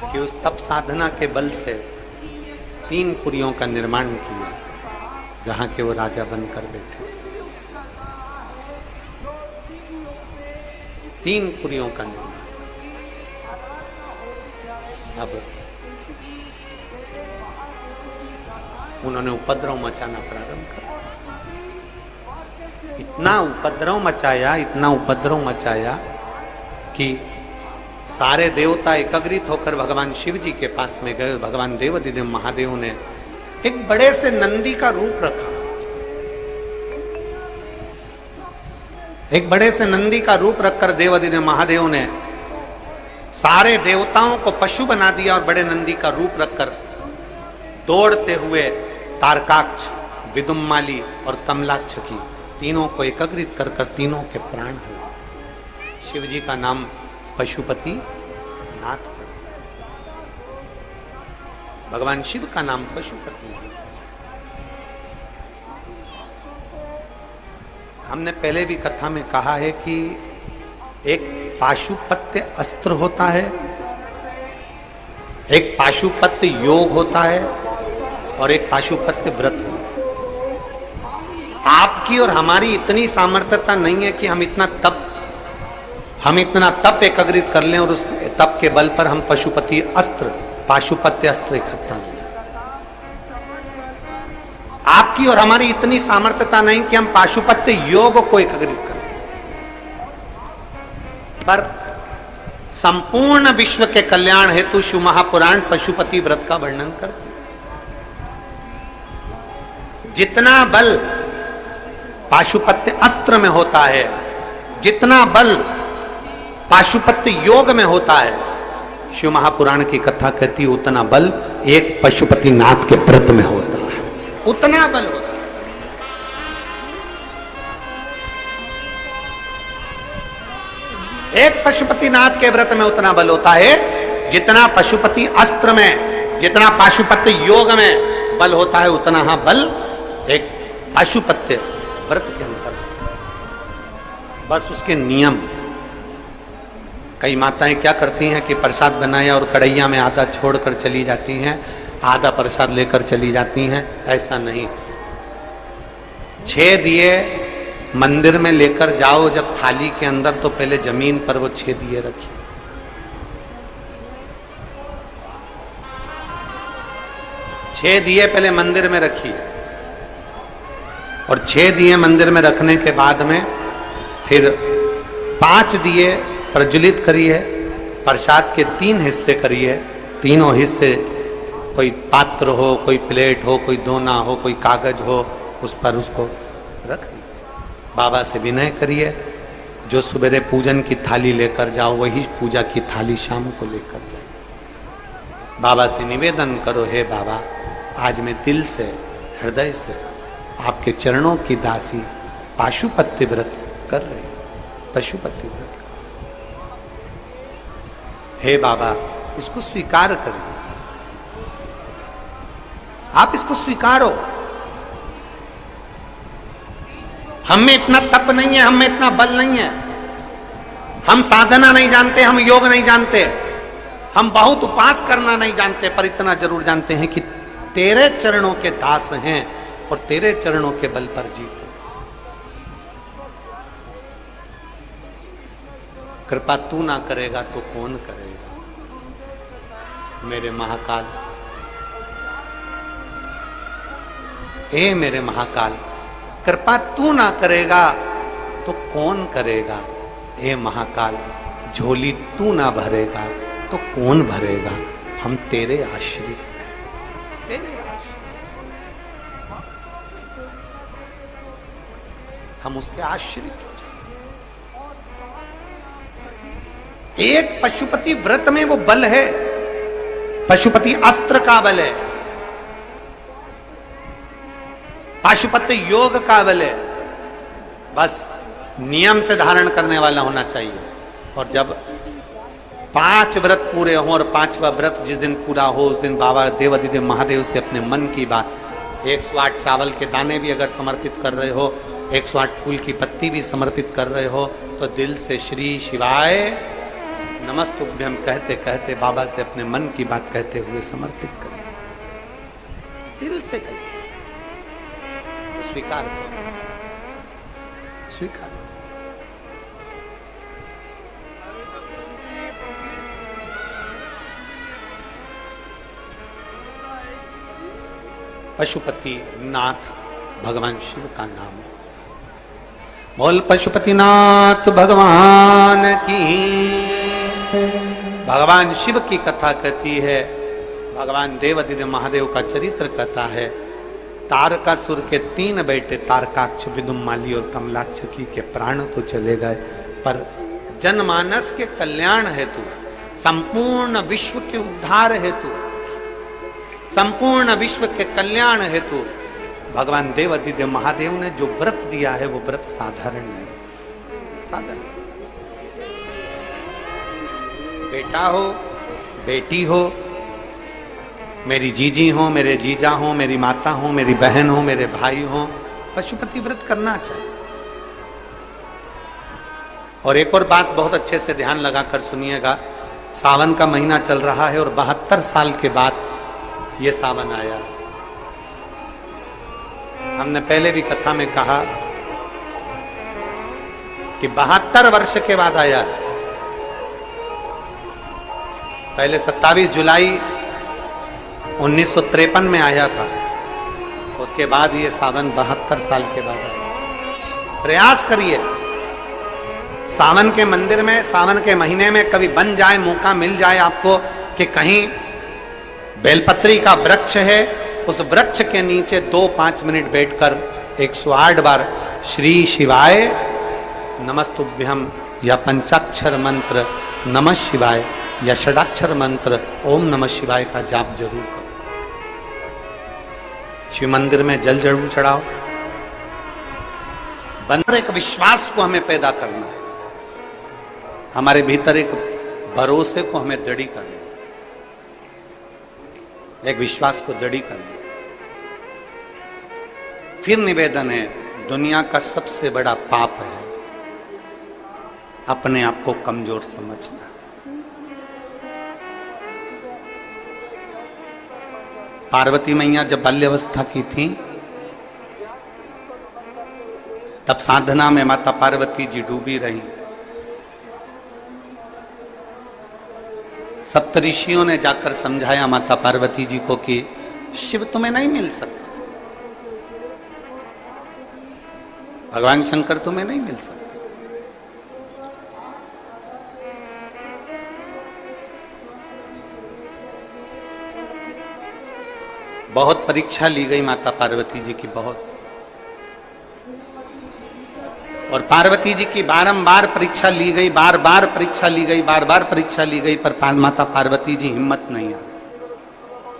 कि उस तप साधना के बल से 3 पुरियों का निर्माण किया, जहां के वो राजा बनकर बैठे। 3 पुरियों का निर्माण। अब उन्होंने उपद्रव मचाना प्रारंभ कर, इतना उपद्रव मचाया, इतना उपद्रव मचाया कि सारे देवता एकत्रित होकर भगवान शिव जी के पास में गए। भगवान देवाधिदेव महादेव ने एक बड़े से नंदी का रूप रखा, एक बड़े से नंदी का रूप रखकर देवाधिदेव महादेव ने सारे देवताओं को पशु बना दिया और बड़े नंदी का रूप रखकर दौड़ते हुए तारकाक्ष, विदुम्माली और तमलाक्ष की तीनों को एकत्रित कर कर तीनों के प्राण हुए। शिव जी का नाम पशुपति नाथ पड़ा, भगवान शिव का नाम पशुपति नाथ। हमने पहले भी कथा में कहा है कि एक पाशुपत्य अस्त्र होता है, एक पाशुपत्य योग होता है और एक पाशुपत्य व्रत होता है। आपकी और हमारी इतनी सामर्थ्यता नहीं है कि हम इतना तप एकत्रित कर लें और उस तप के बल पर हम पशुपति अस्त्र, पाशुपत्य अस्त्र इकट्ठा लें। आपकी और हमारी इतनी सामर्थ्यता नहीं कि हम पाशुपत्य योग को एकत्रित करें, पर संपूर्ण विश्व के कल्याण हेतु शिव महापुराण पशुपति व्रत का वर्णन करते। जितना बल पाशुपत्य अस्त्र में होता है, जितना बल पाशुपत्य योग में होता है, शिव महापुराण की कथा कहती है उतना बल एक पशुपति नाथ के व्रत में होता है, उतना बल होता है। एक पशुपति नाथ के व्रत में उतना बल होता है जितना पशुपति अस्त्र में, जितना पाशुपत्य योग में बल होता है, उतना हाँ बल एक पाशुपत्य व्रत के अंतर। बस उसके नियम। कई माताएं क्या करती हैं कि प्रसाद बनाया और कढ़ैया में आधा छोड़कर चली जाती हैं, आधा प्रसाद लेकर चली जाती हैं। ऐसा नहीं। 6 दिए मंदिर में लेकर जाओ जब थाली के अंदर, तो पहले जमीन पर वो 6 दिए रखिए। छह दिए पहले मंदिर में रखिए और 6 दिए मंदिर में रखने के बाद में फिर 5 दिए प्रज्वलित करिए। प्रसाद के 3 हिस्से करिए, तीनों हिस्से, कोई पात्र हो, कोई प्लेट हो, कोई दोना हो, कोई कागज हो, उस पर उसको रख दीजिए। बाबा से विनय करिए, जो सवेरे पूजन की थाली लेकर जाओ वही पूजा की थाली शाम को लेकर जाओ। बाबा से निवेदन करो, हे बाबा आज मैं दिल से, हृदय से आपके चरणों की दासी पाशुपत्य व्रत कर रही, पशुपति व्रत। हे बाबा इसको स्वीकार करिए, आप इसको स्वीकारो। हम में इतना तप नहीं है, हम में इतना बल नहीं है, हम साधना नहीं जानते, हम योग नहीं जानते, हम बहुत उपास करना नहीं जानते, पर इतना जरूर जानते हैं कि तेरे चरणों के दास हैं और तेरे चरणों के बल पर जीते। कृपा तू ना करेगा तो कौन करेगा। मेरे महाकाल, हे मेरे महाकाल, कृपा तू ना करेगा तो कौन करेगा। हे महाकाल, झोली तू ना भरेगा तो कौन भरेगा। हम तेरे आश्रित, तेरे आश्रित, हम उसके आश्रित। एक पशुपति व्रत में वो बल है, पशुपति अस्त्र का बल है, पाशुपत्य योग का बल है। बस नियम से धारण करने वाला होना चाहिए। और जब 5 व्रत पूरे हों और 5वां व्रत जिस दिन पूरा हो उस दिन बाबा देवाधिदेव महादेव से अपने मन की बात, 108 चावल के दाने भी अगर समर्पित कर रहे हो, 108 फूल की पत्ती भी समर्पित कर रहे हो, तो दिल से श्री शिवाय नमस्तुभ्यम कहते कहते बाबा से अपने मन की बात कहते हुए समर्पित करें, दिल से करें, तो स्वीकार करो, स्वीकार। पशुपति नाथ भगवान शिव का नाम। बोल पशुपतिनाथ भगवान की। भगवान शिव की कथा कहती है, भगवान देवादिदेव महादेव का चरित्र कहता है। तारकासुर के 3 बेटे तारकाक्ष, विदुमाली और कमलाक्षकी के प्राण तो चले गए, पर जनमानस के कल्याण हेतु, संपूर्ण विश्व के उद्धार हेतु, संपूर्ण विश्व के कल्याण हेतु भगवान देवादिदेव महादेव ने जो व्रत दिया है वो व्रत साधारण नहीं, साधारण। बेटा हो, बेटी हो, मेरी जीजी हो, मेरे जीजा हो, मेरी माता हो, मेरी बहन हो, मेरे भाई हो, पशुपति व्रत करना चाहिए। और एक और बात बहुत अच्छे से ध्यान लगाकर सुनिएगा, सावन का महीना चल रहा है और 72 साल के बाद ये सावन आया। हमने पहले भी कथा में कहा कि 72 वर्ष के बाद आया है। पहले 27 जुलाई 1953 में आया था, उसके बाद ये सावन 72 साल के बाद आया। प्रयास करिए सावन के मंदिर में, सावन के महीने में कभी बन जाए, मौका मिल जाए आपको कि कहीं बेलपत्री का वृक्ष है, उस वृक्ष के नीचे 2-5 मिनट बैठकर 108 बार श्री शिवाय नमस्तुभ्यम या पंचाक्षर मंत्र नमः शिवाय या षडाक्षर मंत्र ओम नमः शिवाय का जाप जरूर करो। शिव मंदिर में जल जरूर चढ़ाओ। बंदर एक विश्वास को हमें पैदा करना है, हमारे भीतर एक भरोसे को हमें दृढ़ी करना, एक विश्वास को दृढ़ी करना। फिर निवेदन है, दुनिया का सबसे बड़ा पाप है अपने आप को कमजोर समझना। पार्वती मैया जब बाल्यावस्था की थी तब साधना में माता पार्वती जी डूबी रही। सप्तऋषियों ने जाकर समझाया माता पार्वती जी को कि शिव तुम्हें नहीं मिल सकता, भगवान शंकर तुम्हें नहीं मिल सकते। बहुत परीक्षा ली गई माता पार्वती जी की, बहुत। और पार्वती जी की बारंबार परीक्षा ली गई, बार बार परीक्षा ली गई, बार बार परीक्षा ली गई, पर माता पार्वती जी हिम्मत नहीं आ।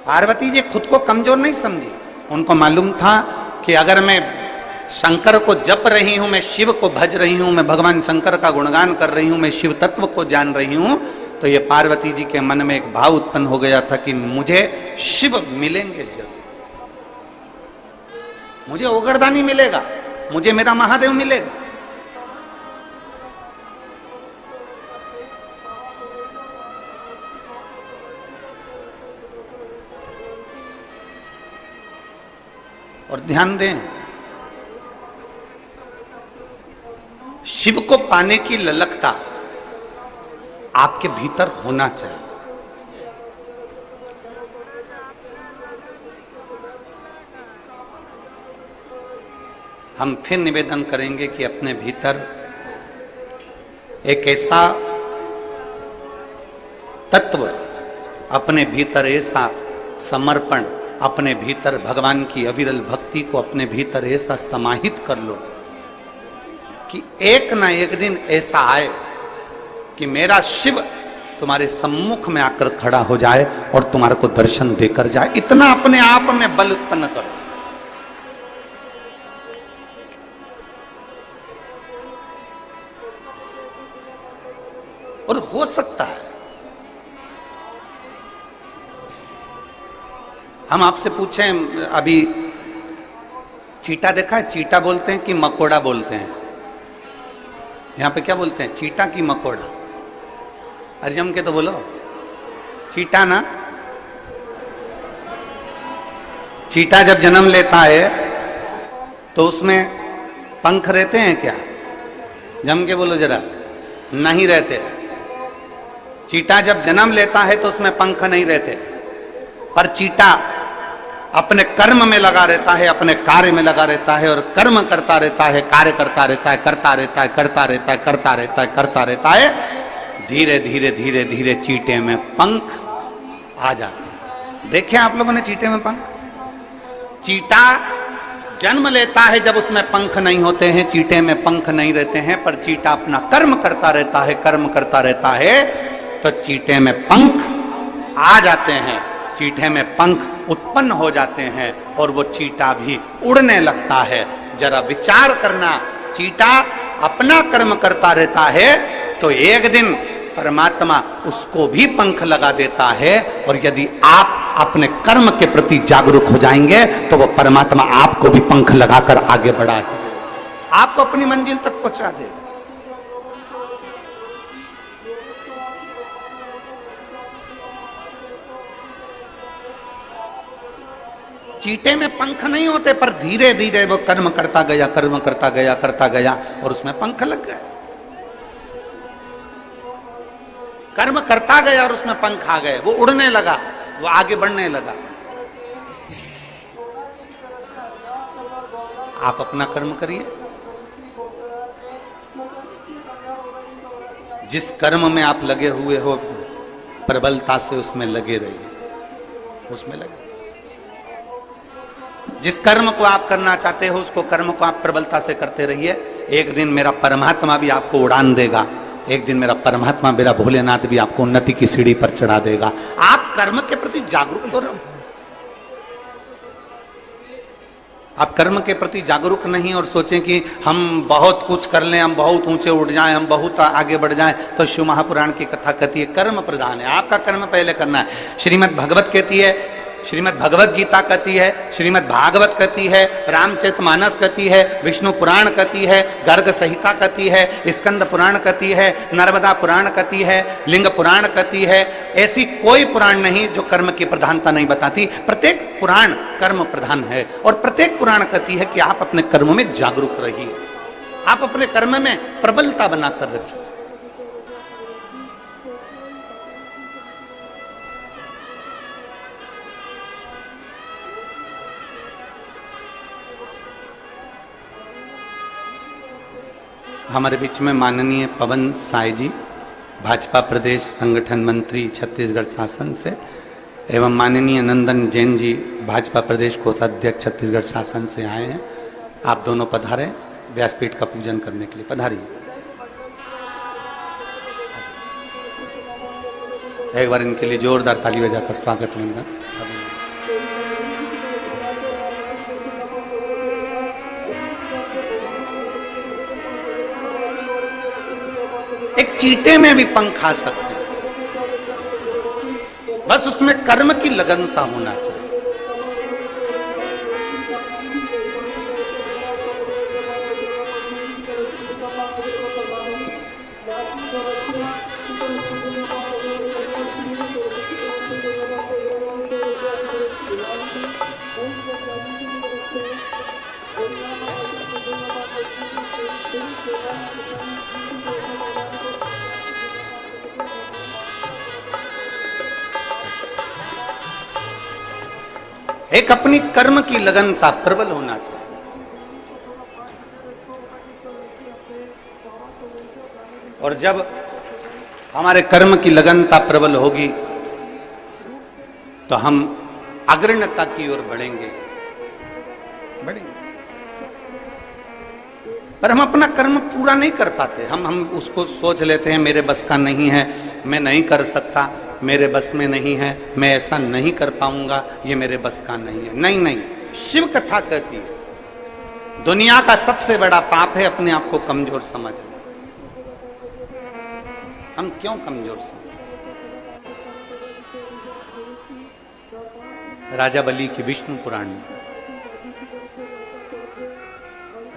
पार्वती जी खुद को कमजोर नहीं समझी। उनको मालूम था कि अगर मैं शंकर को जप रही हूं, मैं शिव को भज रही हूं, मैं भगवान शंकर का गुणगान कर रही हूं, मैं शिव तत्व को जान रही हूं, तो ये पार्वती जी के मन में एक भाव उत्पन्न हो गया था कि मुझे शिव मिलेंगे जरूर, मुझे ओगरदानी मिलेगा, मुझे मेरा महादेव मिलेगा। और ध्यान दें, शिव को पाने की ललकता आपके भीतर होना चाहिए। हम फिर निवेदन करेंगे कि अपने भीतर एक ऐसा तत्व, अपने भीतर ऐसा समर्पण, अपने भीतर भगवान की अविरल भक्ति को अपने भीतर ऐसा समाहित कर लो कि एक ना एक दिन ऐसा आए कि मेरा शिव तुम्हारे सम्मुख में आकर खड़ा हो जाए और तुम्हारे को दर्शन देकर जाए। इतना अपने आप में बल उत्पन्न करो। और हो सकता है, हम आपसे पूछें, अभी चीटा देखा है? चीटा बोलते हैं कि मकोड़ा बोलते हैं? यहां पे क्या बोलते हैं, चीटा की मकोड़ा? अरे जम के तो बोलो। चीटा ना, चीटा जब जन्म लेता है तो उसमें पंख रहते हैं क्या? जम के बोलो जरा। नहीं रहते। चीटा जब जन्म लेता है तो उसमें पंख नहीं रहते, पर चीटा अपने कर्म में लगा रहता है, अपने कार्य में लगा रहता है और कर्म करता रहता है, कार्य करता रहता है, करता रहता है, करता रहता है, करता रहता है, करता रहता है। धीरे धीरे धीरे धीरे चीटे में पंख आ जाते हैं। देखे आप लोगों ने चीटे में पंख? चीटा जन्म लेता है जब उसमें पंख नहीं होते हैं, चीटे में पंख नहीं रहते हैं, पर चीटा अपना कर्म करता रहता है, कर्म करता रहता है, तो चीटे में पंख आ जाते हैं, चीटे में पंख उत्पन्न हो जाते हैं और वो चीटा भी उड़ने लगता है। जरा विचार करना, चीटा अपना कर्म करता रहता है तो एक दिन परमात्मा उसको भी पंख लगा देता है, और यदि आप अपने कर्म के प्रति जागरूक हो जाएंगे तो वो परमात्मा आपको भी पंख लगाकर आगे बढ़ा है, आपको अपनी मंजिल तक पहुंचा देगा। चीटे में पंख नहीं होते, पर धीरे धीरे वो कर्म करता गया, कर्म करता गया, करता गया और उसमें पंख लग गए। कर्म करता गया और उसमें पंख आ गए, वो उड़ने लगा, वो आगे बढ़ने लगा। आप अपना कर्म करिए, जिस कर्म में आप लगे हुए हो प्रबलता से उसमें लगे रहिए, उसमें लगे। जिस कर्म को आप करना चाहते हो उसको कर्म को आप प्रबलता से करते रहिए। एक दिन मेरा परमात्मा भी आपको उड़ान देगा, एक दिन मेरा परमात्मा, मेरा भोलेनाथ भी आपको उन्नति की सीढ़ी पर चढ़ा देगा। आप कर्म के प्रति जागरूक तो रहो। आप कर्म के प्रति जागरूक नहीं और सोचें कि हम बहुत कुछ कर लें, हम बहुत ऊंचे उठ जाएं, हम बहुत आगे बढ़ जाएं, तो शिव महापुराण की कथा कहती है कर्म प्रधान है, आपका कर्म पहले करना है। श्रीमद् भगवत कहती है, श्रीमद् भगवत गीता कहती है, श्रीमद् भागवत कहती है, रामचरितमानस कहती है, विष्णु पुराण कहती है, गर्ग संहिता कहती है, स्कंद पुराण कहती है, नर्मदा पुराण कहती है, लिंग पुराण कहती है। ऐसी कोई पुराण नहीं जो कर्म की प्रधानता नहीं बताती। प्रत्येक पुराण कर्म प्रधान है और प्रत्येक पुराण कहती है कि आप अपने कर्म में जागरूक रहिए, आप अपने कर्म में प्रबलता बनाकर रखिए। हमारे बीच में माननीय पवन साय जी, भाजपा प्रदेश संगठन मंत्री छत्तीसगढ़ शासन से, एवं माननीय नंदन जैन जी, भाजपा प्रदेश कोषाध्यक्ष छत्तीसगढ़ शासन से आए हैं। आप दोनों पधारें व्यासपीठ का पूजन करने के लिए, पधारिए। एक बार इनके लिए जोरदार ताली बजाकर स्वागत करूंगा। एक चीटे में भी पंख आ सकते हैं, बस उसमें कर्म की लगनता होना चाहिए। एक अपनी कर्म की लगनता प्रबल होना चाहिए। और जब हमारे कर्म की लगनता प्रबल होगी तो हम अग्रण्यता की ओर बढ़ेंगे। पर हम अपना कर्म पूरा नहीं कर पाते। हम उसको सोच लेते हैं मेरे बस का नहीं है, मैं नहीं कर सकता, मेरे बस में नहीं है, मैं ऐसा नहीं कर पाऊंगा, ये मेरे बस का नहीं है। नहीं नहीं, शिव कथा कहती है दुनिया का सबसे बड़ा पाप है अपने आप को कमजोर समझना। हम क्यों कमजोर समझते? राजा बलि की विष्णु पुराण में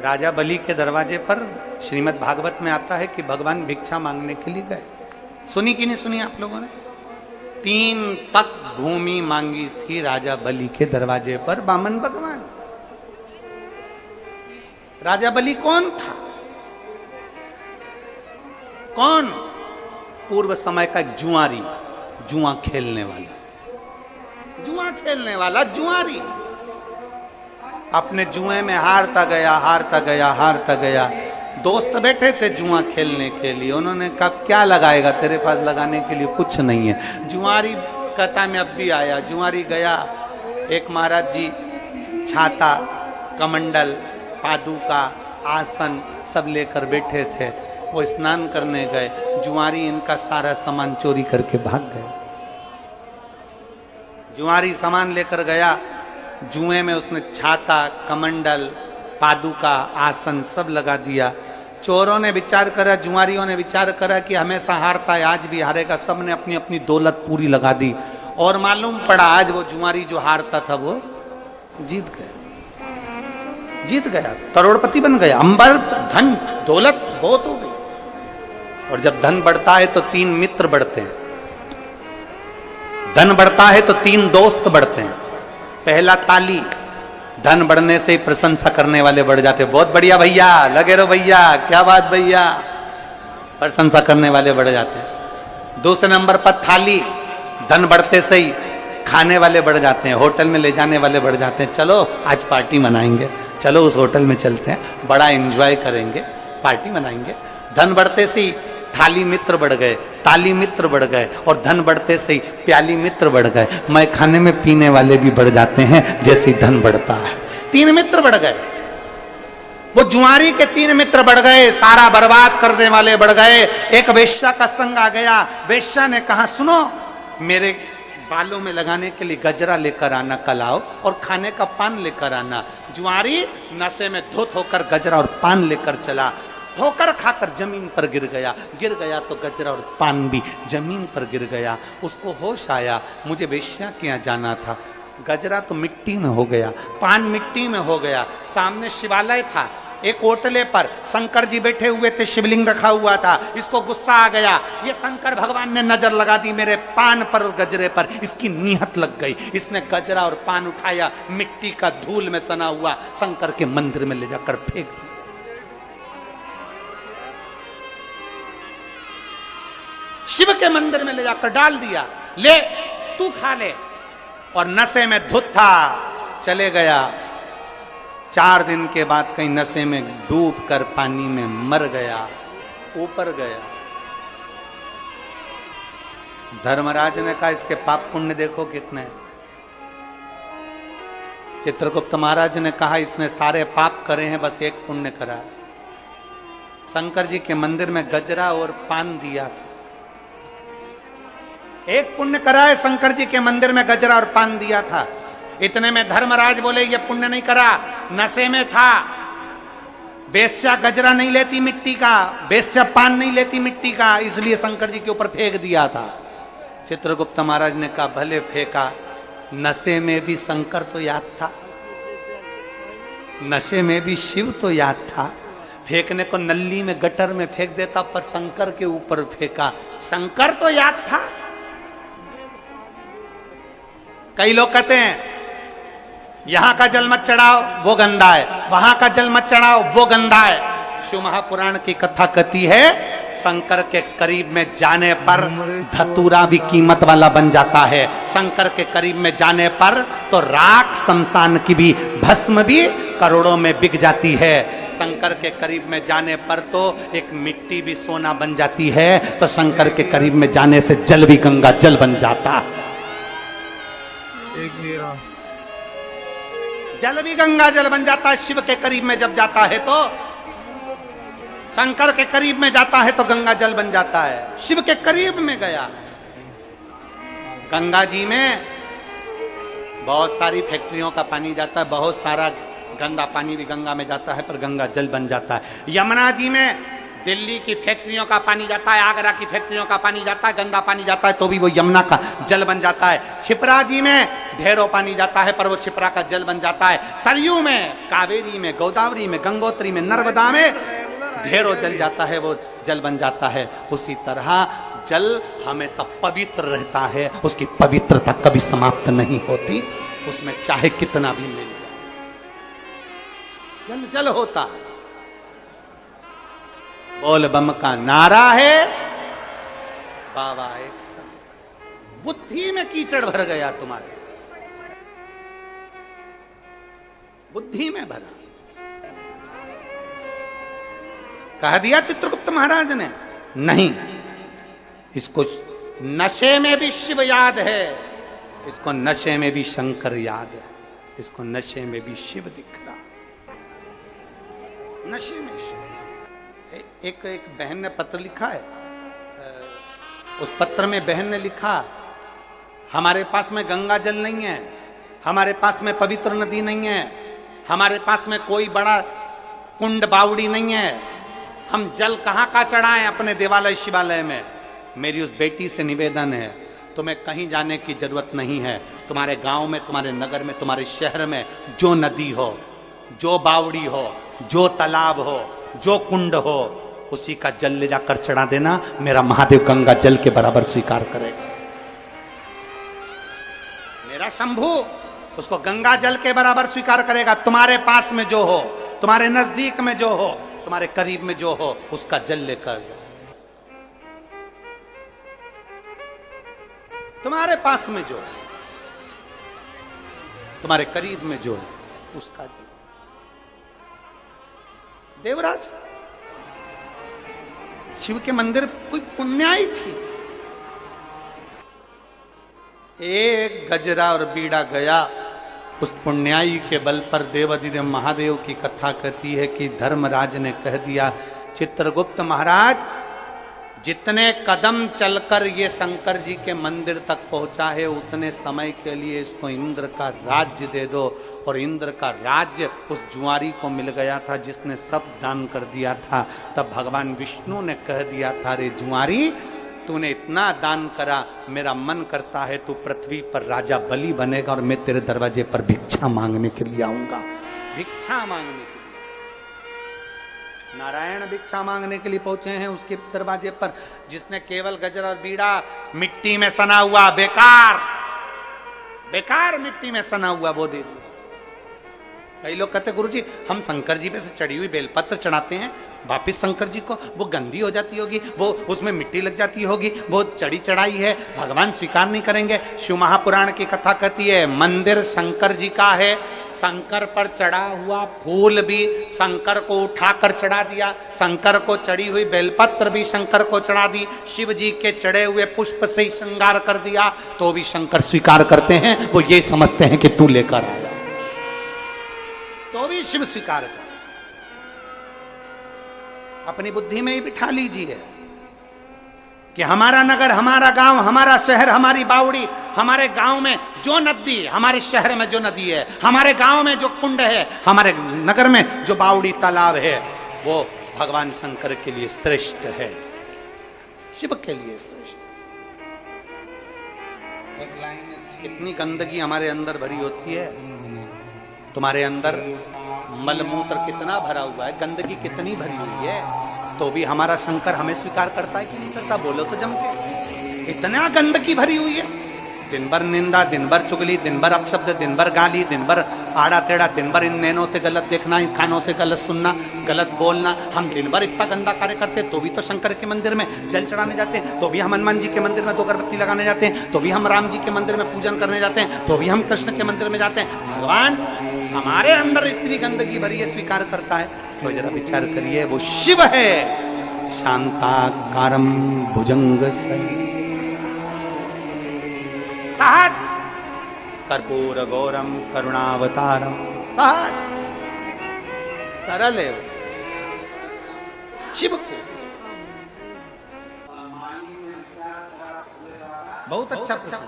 राजा बलि के दरवाजे पर श्रीमद् भागवत में आता है कि भगवान भिक्षा मांगने के लिए गए। सुनी कि नहीं सुनी आप लोगों ने? 3 तक भूमि मांगी थी राजा बलि के दरवाजे पर बामन भगवान। राजा बलि कौन था? कौन? पूर्व समय का एक जुआरी, जुआ खेलने वाला, जुआ खेलने वाला जुआरी। अपने जुए में हारता गया, हारता गया, हारता गया। दोस्त बैठे थे जुआ खेलने के लिए, उन्होंने कहा क्या लगाएगा, तेरे पास लगाने के लिए कुछ नहीं है। जुआरी कथा में अब भी आया। जुआरी गया, एक महाराज जी छाता, कमंडल, पादुका, आसन सब लेकर बैठे थे। वो स्नान करने गए, जुआरी इनका सारा सामान चोरी करके भाग गए। जुआरी सामान लेकर गया, जुए में उसने छाता, कमंडल, पादुका, आसन सब लगा दिया। चोरों ने विचार करा, जुआरियों ने विचार करा कि हमेशा हारता है, आज भी हारेगा। सब ने अपनी अपनी दौलत पूरी लगा दी और मालूम पड़ा आज वो जुआरी जो हारता था वो जीत गया, जीत गया, करोड़पति बन गया। अंबर धन दौलत बहुत हो गई। और जब धन बढ़ता है तो 3 मित्र बढ़ते हैं, धन बढ़ता है तो 3 दोस्त बढ़ते हैं। पहला ताली, धन बढ़ने से ही प्रशंसा करने वाले बढ़ जाते, बहुत बढ़िया भैया, लगे रहो भैया, क्या बात भैया, प्रशंसा करने वाले बढ़ जाते हैं। दूसरे नंबर पर थाली, धन बढ़ते से ही खाने वाले बढ़ जाते हैं, होटल में ले जाने वाले बढ़ जाते हैं। चलो आज पार्टी मनाएंगे, चलो उस होटल में चलते हैं, बड़ा एंजॉय करेंगे, पार्टी मनाएंगे। धन बढ़ते से ही थाली मित्र बढ़ गए, ताली मित्र बढ़ गए, और धन बढ़ते से ही प्याली मित्र बढ़ गए। मैं खाने में पीने वाले भी बढ़ जाते हैं जैसे ही धन बढ़ता है। 3 मित्र बढ़ गए। वो जुआरी के 3 मित्र बढ़ गए, सारा बर्बाद करने वाले बढ़ गए। एक वेश्या का संग आ गया। वेश्या ने कहा सुनो, मेरे बालों में लगाने के लिए गजरा लेकर आना कल आओ, और खाने का पान लेकर आना। जुआरी नशे में धुत होकर गजरा और पान लेकर चला, ठोकर खाकर जमीन पर गिर गया तो गजरा और पान भी जमीन पर गिर गया। उसको होश आया, मुझे वेश्या के यहाँ जाना था। गजरा तो मिट्टी में हो गया, पान मिट्टी में हो गया। सामने शिवालय था, एक ओटले पर शंकर जी बैठे हुए थे, शिवलिंग रखा हुआ था। इसको गुस्सा आ गया, ये शंकर भगवान ने नजर लगा दी मेरे पान पर और गजरे पर, इसकी नियत लग गई। इसने गजरा और पान उठाया, मिट्टी का धूल में सना हुआ शंकर के मंदिर में ले जाकर फेंक दिया। शिव के मंदिर में ले जाकर डाल दिया, ले तू खा ले। और नशे में धुत था, चले गया। 4 दिन के बाद कहीं नशे में डूब कर पानी में मर गया, ऊपर गया। धर्मराज ने कहा इसके पाप पुण्य देखो कितने। चित्रगुप्त महाराज ने कहा इसने सारे पाप करे हैं, बस एक पुण्य करा। शंकर जी के मंदिर में गजरा और पान दिया था, एक पुण्य करा है। शंकर जी के मंदिर में गजरा और पान दिया था। इतने में धर्मराज बोले ये पुण्य नहीं करा, नशे में था। वेश्या गजरा नहीं लेती मिट्टी का, वेश्या पान नहीं लेती मिट्टी का, इसलिए शंकर जी के ऊपर फेंक दिया था। चित्रगुप्त महाराज ने कहा भले फेंका, नशे में भी शंकर तो याद था, नशे में भी शिव तो याद था। फेंकने को नल्ली में गटर में फेंक देता, पर शंकर के ऊपर फेंका, शंकर तो याद था। कई लोग कहते हैं यहां का जल मत चढ़ाओ वो गंदा है, वहां का जल मत चढ़ाओ वो गंदा है। शिव महापुराण की कथा कहती है शंकर के करीब में जाने पर धतूरा भी कीमत वाला बन जाता है। शंकर के करीब में जाने पर तो राख शमशान की भी, भस्म भी करोड़ों में बिक जाती है। शंकर के करीब में जाने पर तो एक मिट्टी भी सोना बन जाती है, तो शंकर के करीब में जाने से जल भी गंगा जल बन जाता। जल भी गंगा जल बन जाता है। शिव के करीब में जब जाता है तो, शंकर के करीब में जाता है तो गंगा जल बन जाता है। शिव के करीब में गया। गंगा जी में बहुत सारी फैक्ट्रियों का पानी जाता है, बहुत सारा गंदा पानी भी गंगा में जाता है, पर गंगा जल बन जाता है। यमुना जी में दिल्ली की फैक्ट्रियों का पानी जाता है, आगरा की फैक्ट्रियों का पानी जाता है, गंदा पानी जाता है, तो भी वो यमुना का जल बन जाता है। छिपरा जी में ढेरों पानी जाता है, पर वो छिपरा का जल बन जाता है। सरयू में, कावेरी में, गोदावरी में, गंगोत्री में, नर्मदा में ढेरों जल जाता है, वो जल बन जाता है। उसी तरह जल हमेशा पवित्र रहता है, उसकी पवित्रता कभी समाप्त नहीं होती, उसमें चाहे कितना भी मिल जाए, जल जल होता है। बोल बम का नारा है, बाबा एक समय बुद्धि में कीचड़ भर गया, तुम्हारे बुद्धि में भरा। कह दिया चित्रगुप्त महाराज ने, नहीं, इसको नशे में भी शिव याद है, इसको नशे में भी शंकर याद है, इसको नशे में भी शिव दिख रहा, नशे में शिव। एक बहन ने पत्र लिखा है, उस पत्र में बहन ने लिखा, हमारे पास में गंगा जल नहीं है, हमारे पास में पवित्र नदी नहीं है, हमारे पास में कोई बड़ा कुंड बावड़ी नहीं है, हम जल कहां का चढ़ाएं अपने देवालय शिवालय में। मेरी उस बेटी से निवेदन है, तुम्हें कहीं जाने की जरूरत नहीं है, तुम्हारे गांव में, तुम्हारे नगर में, तुम्हारे शहर में जो नदी हो, जो बावड़ी हो, जो तालाब हो, जो कुंड हो, उसी का जल ले जाकर चढ़ा देना, मेरा महादेव गंगा जल के बराबर स्वीकार करेगा। मेरा शंभू उसको गंगा जल के बराबर स्वीकार करेगा। तुम्हारे पास में जो हो, तुम्हारे नजदीक में जो हो, तुम्हारे करीब में जो हो, उसका जल लेकर जाओ। तुम्हारे पास में जो है, तुम्हारे करीब में जो है, उसका जल। देवराज, शिव के मंदिर कोई पुण्याई थी, एक गजरा और बीड़ा गया, उस पुण्याई के बल पर देवाधिदेव महादेव की कथा कहती है कि धर्मराज ने कह दिया, चित्रगुप्त महाराज, जितने कदम चलकर ये शंकर जी के मंदिर तक पहुंचा है, उतने समय के लिए इसको इंद्र का राज्य दे दो। और इंद्र का राज्य उस जुआरी को मिल गया था जिसने सब दान कर दिया था। तब भगवान विष्णु ने कह दिया था, रे जुआरी, तूने इतना दान करा, मेरा मन करता है तू पृथ्वी पर राजा बलि बनेगा और मैं तेरे दरवाजे पर भिक्षा मांगने के लिए आऊंगा। भिक्षा मांगने के लिए नारायण भिक्षा मांगने के लिए पहुंचे हैं उसके दरवाजे पर। जिसने केवल गजर और बीड़ा मिट्टी में सना हुआ, बेकार बेकार मिट्टी में सना हुआ, वो दे दिया। कई लोग कहते, गुरुजी हम शंकर जी पे से चढ़ी हुई बेलपत्र चढ़ाते हैं, वापिस शंकर जी को वो गंदी हो जाती होगी, वो उसमें मिट्टी लग जाती होगी, वो चढ़ी चढ़ाई है, भगवान स्वीकार नहीं करेंगे। शिव महापुराण की कथा कहती है, मंदिर शंकर जी का है, शंकर पर चढ़ा हुआ फूल भी शंकर को उठाकर चढ़ा दिया, शंकर को चढ़ी हुई बेलपत्र भी शंकर को चढ़ा दी, शिव जी के चढ़े हुए पुष्प से ही श्रृंगार कर दिया, तो भी शंकर स्वीकार करते हैं। वो ये समझते हैं कि तू लेकर आया, तो भी शिव स्वीकार कर। अपनी बुद्धि में ही बिठा लीजिए कि हमारा नगर, हमारा गांव, हमारा शहर, हमारी बावड़ी, हमारे गांव में जो नदी, हमारे शहर में जो नदी है, हमारे गांव में जो कुंड है, हमारे नगर में जो बावड़ी तालाब है, वो भगवान शंकर के लिए श्रेष्ठ है, शिव के लिए श्रेष्ठ। कितनी गंदगी हमारे अंदर भरी होती है, तुम्हारे अंदर मलमूत्र कितना भरा हुआ है, गंदगी कितनी भरी हुई है, तो भी हमारा शंकर हमें स्वीकार करता है कि नहीं करता? बोलो तो जम के। इतना गंदगी भरी हुई है, दिन भर निंदा, दिन भर चुगली, दिन भर अपशब्द, दिन भर गाली, दिन भर आड़ा टेढ़ा, दिन भर इन नैनों से गलत देखना, इन कानों से गलत सुनना, गलत बोलना। हम दिन भर इतना गंदा कार्य करते, तो भी तो शंकर के मंदिर में जल चढ़ाने जाते हैं, तो भी हम हनुमान जी के मंदिर में 2 अगरबत्ती लगाने जाते हैं, तो भी हम राम जी के मंदिर में पूजन करने जाते हैं, तो भी हम कृष्ण के मंदिर में जाते हैं। भगवान हमारे अंदर इतनी गंदगी भरी है, स्वीकार करता है? तो जरा विचार करिए, वो शिव है, शांताकारं भुजंग सहज, कर्पूर गौरम करुणावतारम, सहज सरल है शिव को। बहुत अच्छा प्रश्न।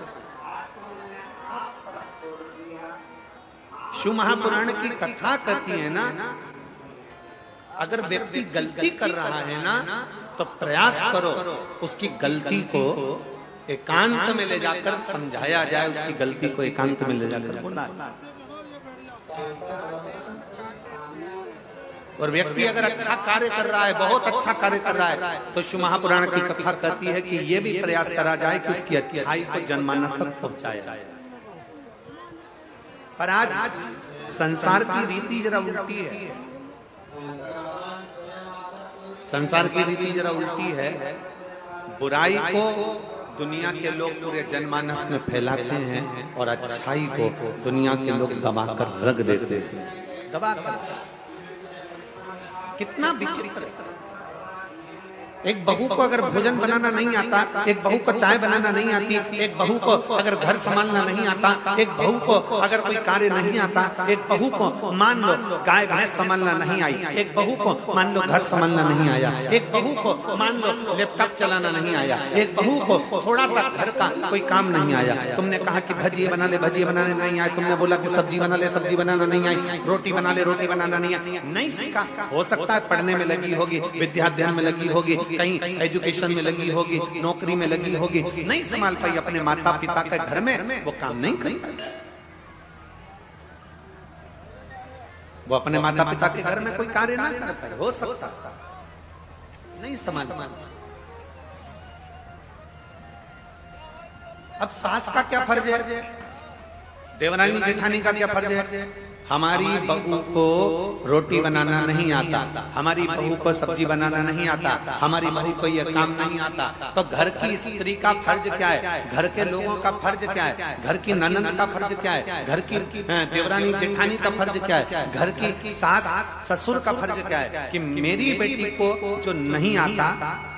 शिव महापुराण की कथा कहती है ना, अगर व्यक्ति गलती कर रहा है ना, तो प्रयास करो उसकी गलती को एकांत में ले जाकर समझाया जाए, उसकी गलती को एकांत में ले जाकर बोला। और व्यक्ति अगर अच्छा कार्य कर रहा है, बहुत अच्छा कार्य कर रहा है, तो शिव महापुराण की कथा कहती है कि ये भी प्रयास करा जाए कि उसकी अच्छाई को जनमानस तक पहुंचाया जाए। पर आज संसार की रीति जरा उल्टी है, संसार की रीति जरा उल्टी है। बुराई को दुनिया के लोग पूरे जनमानस में फैलाते हैं और अच्छाई को दुनिया के लोग दबाकर रख देते हैं, दबाकर। कितना विचित्र। एक बहू को अगर भोजन बनाना नहीं आता, एक बहू को चाय बनाना नहीं आती, एक बहू को अगर घर संभालना नहीं आता, एक बहू को अगर कोई कार्य नहीं आता, एक बहू को मान लो गाय भैंस संभालना नहीं आई, एक बहू को मान लो घर संभालना नहीं आया, एक बहू को मान लो लैपटॉप चलाना नहीं आया, एक बहू को थोड़ा सा घर का कोई काम नहीं आया। तुमने कहा कि भजिए बना ले, भजिए बनाने नहीं आए, तुमने बोला कि सब्जी बना ले, सब्जी बनाना नहीं आई, रोटी बना ले, रोटी बनाना नहीं आई, नहीं सीखा। हो सकता है पढ़ने में लगी होगी, विद्याध्ययन में लगी होगी, कहीं एजुकेशन में लगी होगी, नौकरी में लगी होगी, नहीं संभाल पाई अपने माता पिता के घर में, वो काम नहीं कर पाई। वो अपने माता पिता के घर में कोई कार्य ना कर पाए, हो सकता नहीं संभाल पाई। अब सास का क्या फर्ज है, देवरानी जेठानी का क्या फर्ज है? हमारी बहू को रोटी बनाना नहीं आता, हमारी बहू को सब्जी बनाना नहीं आता, हमारी बहू को यह काम नहीं आता, तो घर की स्त्री का फर्ज क्या है, घर के लोगों का फर्ज क्या है, घर की ननद का फर्ज क्या है, घर की देवरानी जेठानी का फर्ज क्या है, घर की सास ससुर का फर्ज क्या है कि मेरी बेटी को जो नहीं आता,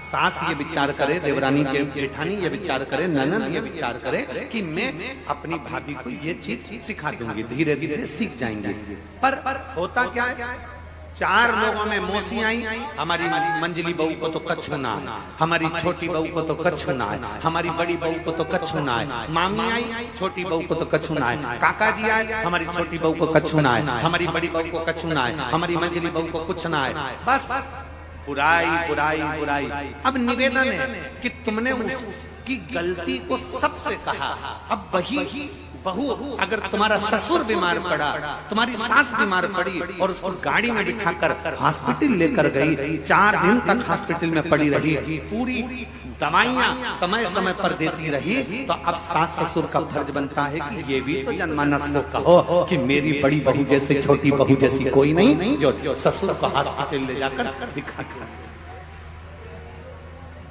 सास ये विचार करे, देवरानी जेठानी ये विचार करे, ननद ये विचार करे कि मैं अपनी भाभी को ये चीज सिखा दूंगी, धीरे धीरे सीख जाएंगे। पर होता क्या है, चार लोगों में मौसी आई, हमारी मंजली बहू को तो कच्छू ना है, हमारी छोटी बहू को तो कच्छू ना है, हमारी बड़ी बहू को तो कच्छू ना है, मामी आई छोटी बहू को तो कच्छू ना है, काका जी आए हमारी छोटी बहू को कच्छू ना है, हमारी बड़ी बहू को कच्छू ना है, हमारी मंजली बहू को कुछ ना है। बस बुराई बुराई बुराई। अब निवेदन है कि तुमने उसकी गलती को सबसे कहा, अब वही बहू अगर तुम्हारा ससुर बीमार पड़ा, तुम्हारी सास बीमार पड़ी और उसको गाड़ी में बिठाकर हॉस्पिटल लेकर गई, 4 दिन तक हॉस्पिटल में पड़ी रही, पूरी दवाइयां समय समय पर देती रही, तो अब सास ससुर का फर्ज बनता है कि ये भी तो जनमानस को कहो कि मेरी बड़ी बहू जैसे, छोटी बहू जैसी कोई नहीं जो ससुर को हॉस्पिटल ले जाकर दिखा कर।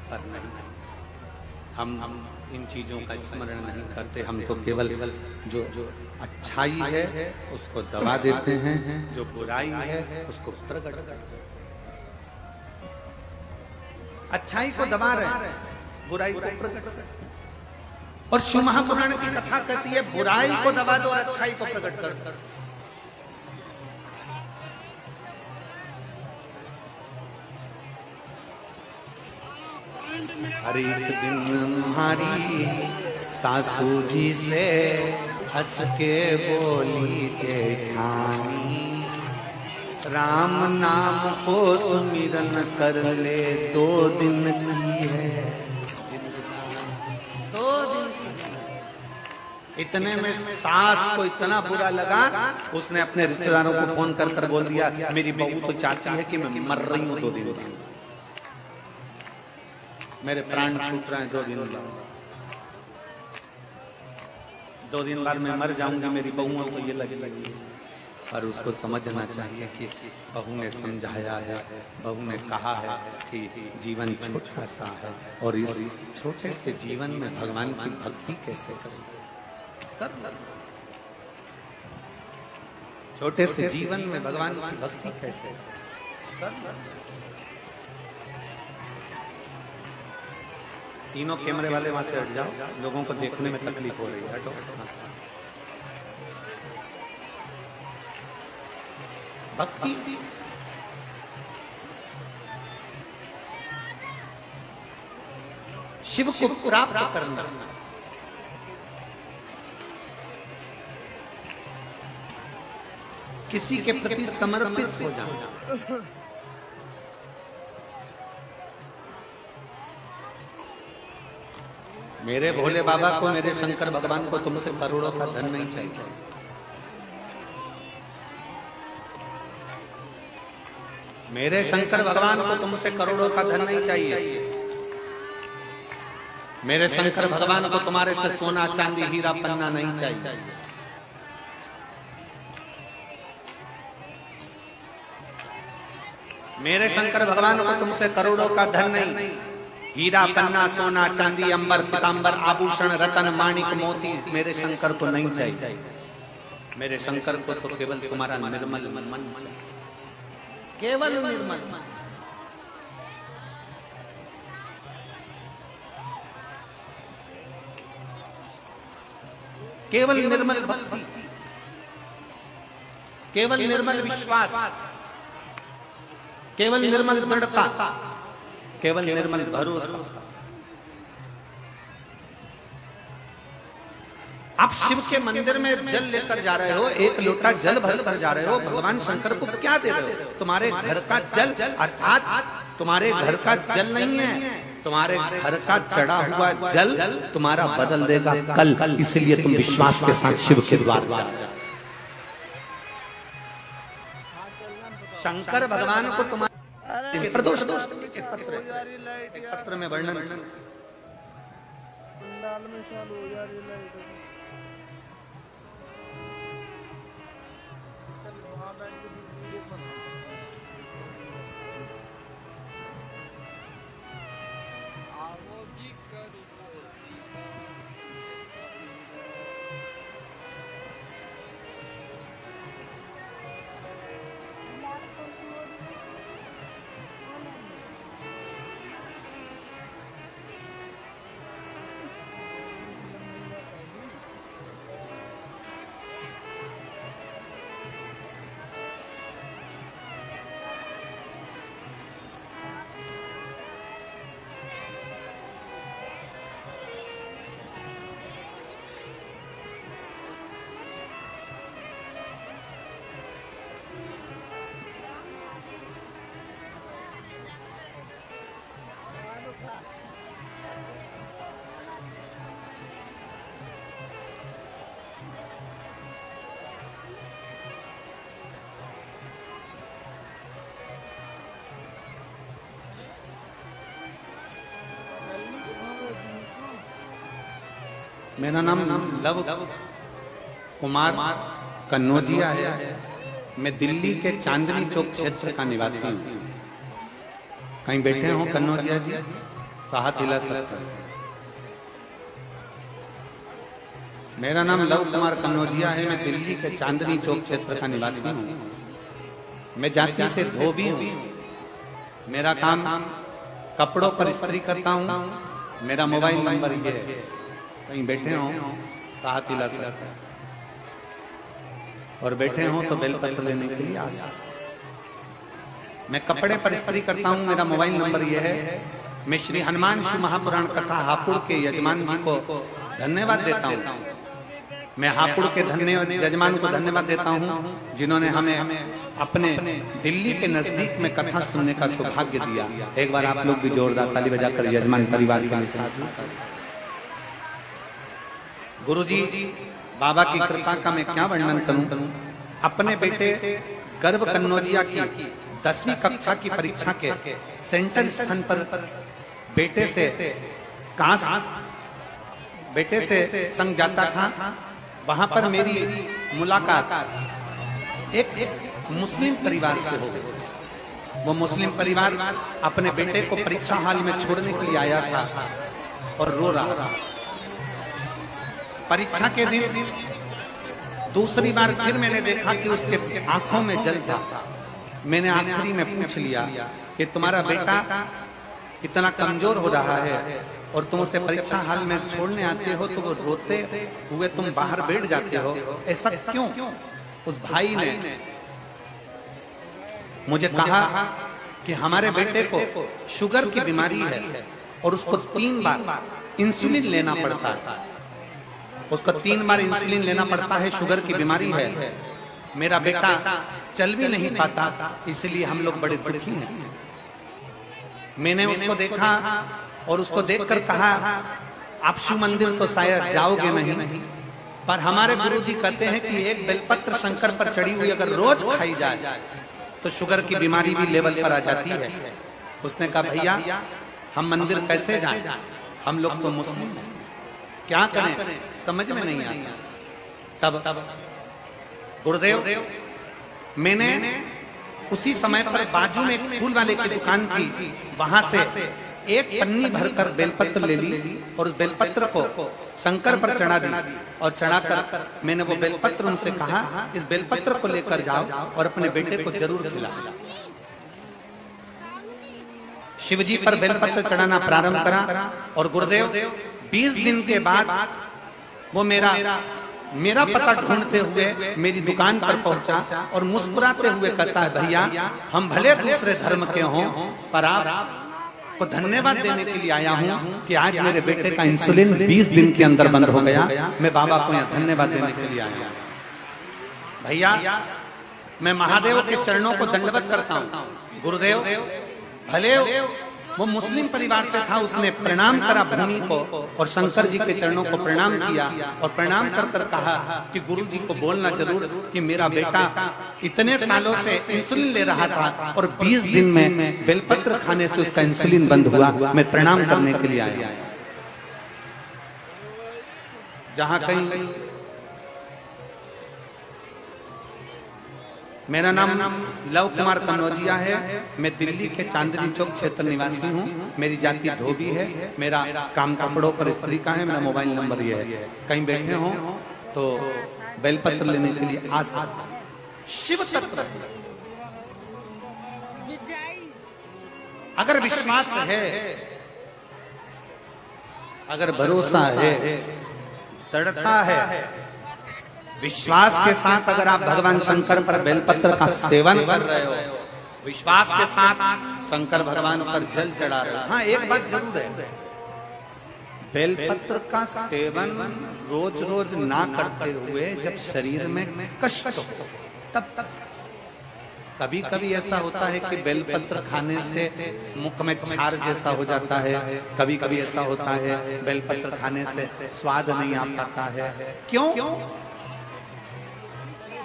पर नहीं, हम इन चीजों का स्मरण नहीं करते, हम तो केवल जो अच्छाई है उसको दबा देते हैं, जो बुराई है उसको प्रकट करते हैं। अच्छाई को दबा रहे, बुराई को प्रकट कर। और शिव महापुराण की कथा कहती है बुराई को दबा दो और अच्छाई को प्रकट कर दो। हर एक दिन हमारी सासू जी से हंस के बोली जेठानी, राम नाम को सुमिरन कर ले, 2 दिन की है 2 दिन। इतने में सास को इतना बुरा लगा, उसने अपने रिश्तेदारों को फोन कर कर बोल दिया मेरी बहू तो चाहती है कि मैं मर रही हूं 2 दिन बाद, मेरे प्राण छूट रहे हैं 2 दिन बाद, 2 दिन बाद मैं मर जाऊंगी, मेरी बहू को ये लगी। और उसको समझना चाहिए कि बहू ने समझाया है, बहू ने कहा है कि जीवन छोटा सा है और इस छोटे से जीवन में भगवान की भक्ति कैसे करें, छोटे से जीवन में भगवान की भक्ति कैसे करें। तीनों कैमरे वाले वहां से हट जाओ, लोगों को देखने में तकलीफ हो रही है, हटो। भक्ति शिव को प्राप्त करना, किसी के प्रति समर्पित हो जाना। मेरे भोले बाबा को, मेरे शंकर भगवान को तुमसे करोड़ों का धन नहीं चाहिए, मेरे शंकर भगवान को तुमसे करोड़ों का धन नहीं चाहिए। मेरे शंकर भगवान को तुम्हारे से सोना चांदी हीरा पन्ना नहीं चाहिए। मेरे शंकर भगवान को तुमसे करोड़ों का धन नहीं, हीरा पन्ना सोना चांदी अंबर पीतांबर आभूषण रतन माणिक मोती मेरे शंकर को नहीं चाहिए। मेरे शंकर को तो केवल तुम्हारा निर्मल मन चाहिए, केवल निर्मल मन। केवल निर्मल भक्ति, केवल निर्मल विश्वास, केवल निर्मल दृढ़ता, केवल निर्मल भरोसा। आप शिव के मंदिर में जल लेकर जा रहे हो, एक लोटा जल भर कर जा रहे हो, भगवान शंकर को क्या दे रहे हो? तुम्हारे घर का जल, अर्थात तुम्हारे घर का जल नहीं है, तुम्हारे घर का चढ़ा हुआ जल तुम्हारा बदल देगा कल। इसलिए तुम विश्वास के साथ शिव के द्वार जा। शंकर भगवान को तुम्हारे प्रदोष पत्र में वर्णन मेरा नाम लव कुमार कन्नौजिया है। मैं दिल्ली के चांदनी चौक क्षेत्र का निवासी हूँ। कहीं बैठे हो कन्नौजिया जी? तो हाथ हिला सकते। मेरा नाम लव कुमार कन्नौजिया है। मैं दिल्ली के चांदनी चौक क्षेत्र का निवासी हूँ। मैं जाति से धोबी हूँ। मेरा काम कपड़ों पर इस्त्री करता हूँ। मेरा मोबाइल नंबर ये है। कहीं बैठे हो तो हाथ हिला सकते, और बैठे हो तो बेलपत्र लेने के लिए आ सकते। मैं कपड़े पर इस्त्री करता हूँ। मेरा मोबाइल नंबर ये है। मैं श्री हनुमान शिव महापुराण कथा हापुड़ के यजमान जी को धन्यवाद देता हूँ। मैं हापुड़ के यजमान को धन्यवाद देता हूँ जिन्होंने हमें अपने दिल्ली के नजदीक में कथा सुनने का सौभाग्य दिया। एक बार आप लोग भी जोरदार ताली बजाकर यजमान परिवार के साथ। गुरुजी बाबा की कृपा का मैं क्या वर्णन करूं। अपने बेटे गर्भ कन्नौजिया की 10वीं कक्षा की परीक्षा के सेंटर स्थान पर बेटे से संग जाता था। वहां पर मेरी मुलाकात एक मुस्लिम परिवार से हो गई। वो मुस्लिम परिवार अपने बेटे को परीक्षा हॉल में छोड़ने के लिए आया था और रो रहा। परीक्षा के दिन दूसरी बार फिर मैंने देखा कि उसके आंखों में जल था। मैंने आखिरी में पूछ लिया कि तुम्हारा बेटा इतना कमजोर हो रहा है और तुम उसे परीक्षा हॉल में छोड़ने आते हो तो वो रोते हुए तुम बाहर बैठ जाते हो, ऐसा क्यों? उस भाई ने मुझे कहा कि हमारे बेटे को शुगर की बीमारी है और उसको 3 बार इंसुलिन लेना पड़ता है। उसको 3 बार इंसुलिन लेना पड़ता है, शुगर की बीमारी है। मेरा बेटा चल भी नहीं पाता, इसलिए हम लोग बड़े दुखी हैं। मैंने उसको देखा और उसको देखकर कहा, आप शिव मंदिर तो शायद जाओगे नहीं, पर हमारे गुरुजी कहते हैं कि एक बेलपत्र शंकर पर चढ़ी हुई अगर रोज खाई जाए तो शुगर की बीमारी भी लेवल पर आ जाती है। उसने कहा भैया हम मंदिर कैसे जाएं, हम लोग तो मुस्लिम हैं, क्या करें, समझ में नहीं आता। तब गुरुदेव मैंने उसी समय पर बाजू में एक फूल वाले की दुकान थी, वहां से एक पन्नी भरकर बेलपत्र ले ली और उस बेलपत्र को शंकर पर चढ़ा दी और चढ़ाकर मैंने वो बेलपत्र उनसे कहा इस बेलपत्र को लेकर जाओ और अपने बेटे को जरूर खिलाओ। शिवजी पर बेलपत्र चढ़ाना प्रारंभ करा और गुरुदेव 20 दिन के बाद वो मेरा पता ढूंढते हुए मेरी दुकान पर पहुंचा और मुस्कुराते हुए कहता है भैया हम भले दूसरे धर्म के हों पर आपको धन्यवाद देने के लिए आया हूं कि आज मेरे बेटे का इंसुलिन 20 दिन के अंदर बंद हो गया। मैं बाबा को यहाँ धन्यवाद देने के लिए आया हूं। भैया मैं महादेव के चरणों को दंडवत करता हूँ। गुरुदेव भले वो मुस्लिम परिवार से था, उसने प्रणाम करा भूमि को और शंकर जी के चरणों को प्रणाम किया और प्रणाम कर कर कहा कि गुरु जी को बोलना जरूर कि मेरा बेटा इतने सालों से इंसुलिन ले रहा था और 20 दिन में बेलपत्र खाने से उसका इंसुलिन बंद हुआ। मैं प्रणाम करने के लिए आया। जहां कहीं मेरा नाम लव कुमार कन्नौजिया है, मैं दिल्ली के चांदनी चौक क्षेत्र निवासी हूँ। मेरी जाति धोबी है, मेरा काम कपड़ों पर स्त्री का है, मेरा मोबाइल नंबर ये है। कहीं बैठे हो तो बेलपत्र लेने के लिए आ सकते। शिव तत्व अगर विश्वास है, अगर भरोसा है, दृढ़ता है, विश्वास के साथ अगर आप भगवान शंकर पर बेलपत्र का सेवन कर रहे हो, विश्वास के साथ शंकर भगवान पर जल चढ़ा रहे हो। हाँ एक बात जरूर है, बेलपत्र का सेवन रोज रोज ना करते हुए जब शरीर में कष्ट हो तब कभी कभी ऐसा होता है कि बेलपत्र खाने से मुख में छार जैसा हो जाता है, कभी कभी ऐसा होता है बेलपत्र खाने से स्वाद नहीं आ पाता है। क्यों?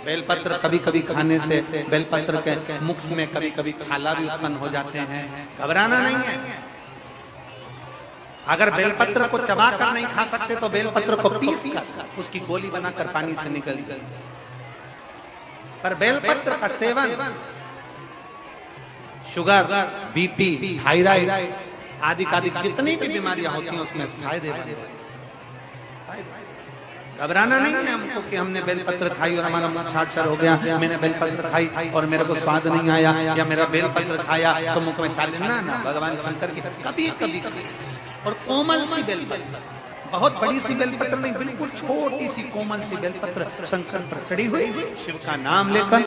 बेलपत्र कभी कभी खाने से बेलपत्र के मुख में कभी कभी छाला भी उत्पन्न हो जाते हैं। घबराना नहीं है। अगर बेलपत्र को चबाकर नहीं खा सकते तो बेलपत्र को पीस कर उसकी गोली बनाकर पानी से निकल जाए। पर बेलपत्र का सेवन शुगर, बीपी, थायराइड आदि जितनी भी बीमारियां होती हैं उसमें फायदेमंद है। घबराना नहीं है हमको कि हमने बेलपत्र खाई और हमारा मुंह छाड़ हो गया, मैंने बेलपत्र खाई और मेरे को स्वाद नहीं आया, या मेरा बेलपत्र खाया तो मुख में छाल लेना ना। भगवान शंकर की कभी कभी और कोमल सी बेलपत्र, बहुत बड़ी सी बेलपत्र नहीं, बिल्कुल छोटी सी कोमल सी बेलपत्र शंकर पर चढ़ी हुई शिव का नाम लेकर